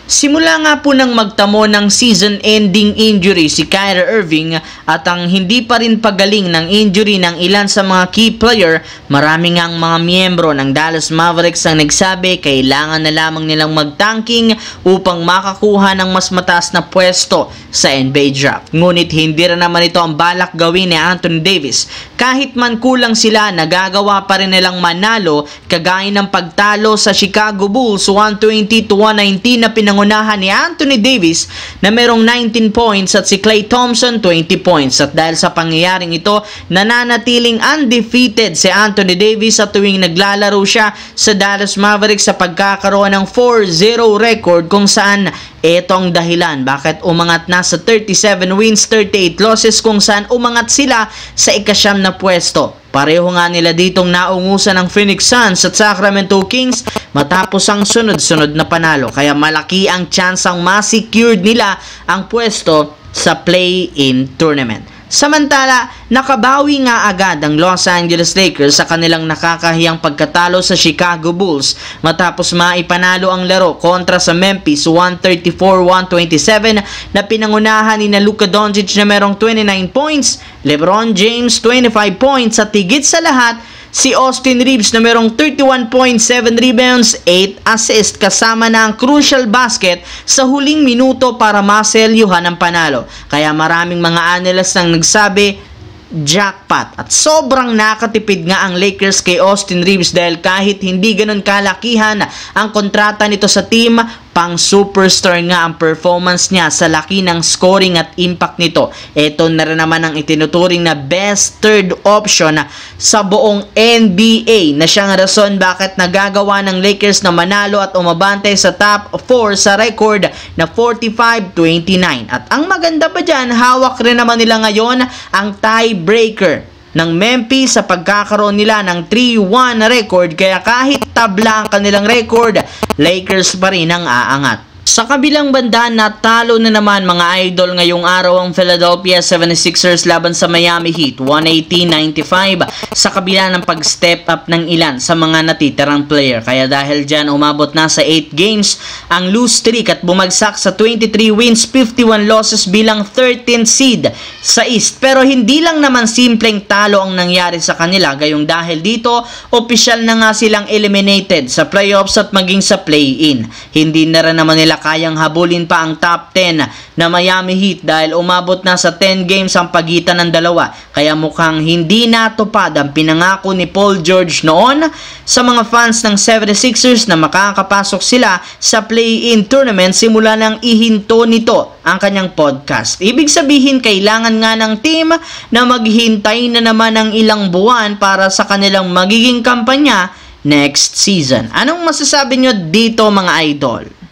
Simula nga po nang magtamo ng season-ending injury si Kyrie Irving at ang hindi pa rin pagaling ng injury ng ilan sa mga key player, marami ngang mga miyembro ng Dallas Mavericks ang nagsabi kailangan na lamang nilang mag-tanking upang makakuha ng mas mataas na pwesto sa NBA draft. Ngunit hindi rin naman ito ang balak gawin ni Anthony Davis. Kahit man kulang sila, nagagawa pa rin nilang manalo kagaya ng pagtalo sa Chicago Bulls 120-119 na pinangunahan ni Anthony Davis na merong 19 points at si Klay Thompson 20 points. At dahil sa pangyayaring ito, nananatiling undefeated si Anthony Davis sa tuwing naglalaro siya sa Dallas Mavericks sa pagkakaroon ng 4-0 record, kung saan etong dahilan bakit umangat na sa 37 wins, 38 losses, kung saan umangat sila sa ikasyam na pwesto. Pareho nga nila ditong naungusan ng Phoenix Suns at Sacramento Kings matapos ang sunod-sunod na panalo. Kaya malaki ang tsansang ma-secured nila ang pwesto sa play-in tournament. Samantala, nakabawi nga agad ang Los Angeles Lakers sa kanilang nakakahiyang pagkatalo sa Chicago Bulls matapos maipanalo ang laro kontra sa Memphis 134-127 na pinangunahan ni Luka Doncic na merong 29 points, LeBron James 25 points at higit sa lahat si Austin Reeves na merong 31.7 rebounds, 8 assists kasama na ang crucial basket sa huling minuto para maselyuhan ang panalo. Kaya maraming mga analysts ang nagsabi, jackpot. At sobrang nakatipid nga ang Lakers kay Austin Reeves dahil kahit hindi ganun kalakihan ang kontrata nito sa team, pang superstar nga ang performance niya sa laki ng scoring at impact nito. Ito na rin naman ang itinuturing na best third option sa buong NBA na siyang rason bakit nagagawa ng Lakers na manalo at umabante sa top 4 sa record na 45-29. At ang maganda pa dyan, hawak rin naman nila ngayon ang tiebreaker ng Memphis sa pagkakaroon nila ng 3-1 record, kaya kahit tabla ang kanilang record, Lakers pa rin ang aangat. Sa kabilang banda, natalo na naman mga idol ngayong araw ang Philadelphia 76ers laban sa Miami Heat 118-95 sa kabila ng pag-step up ng ilan sa mga natitirang player. Kaya dahil dyan umabot na sa 8 games ang lose streak at bumagsak sa 23 wins, 51 losses bilang 13th seed sa East. Pero hindi lang naman simpleng talo ang nangyari sa kanila, gayong dahil dito opisyal na nga silang eliminated sa playoffs at maging sa play-in. Hindi na rin naman nila kayang habulin pa ang top 10 na Miami Heat dahil umabot na sa 10 games ang pagitan ng dalawa. Kaya mukhang hindi natupad ang pinangako ni Paul George noon sa mga fans ng 76ers na makakapasok sila sa play-in tournament simula nang ihinto nito ang kanyang podcast. Ibig sabihin, kailangan nga ng team na maghintay na naman ng ilang buwan para sa kanilang magiging kampanya next season. Anong masasabi nyo dito mga idol?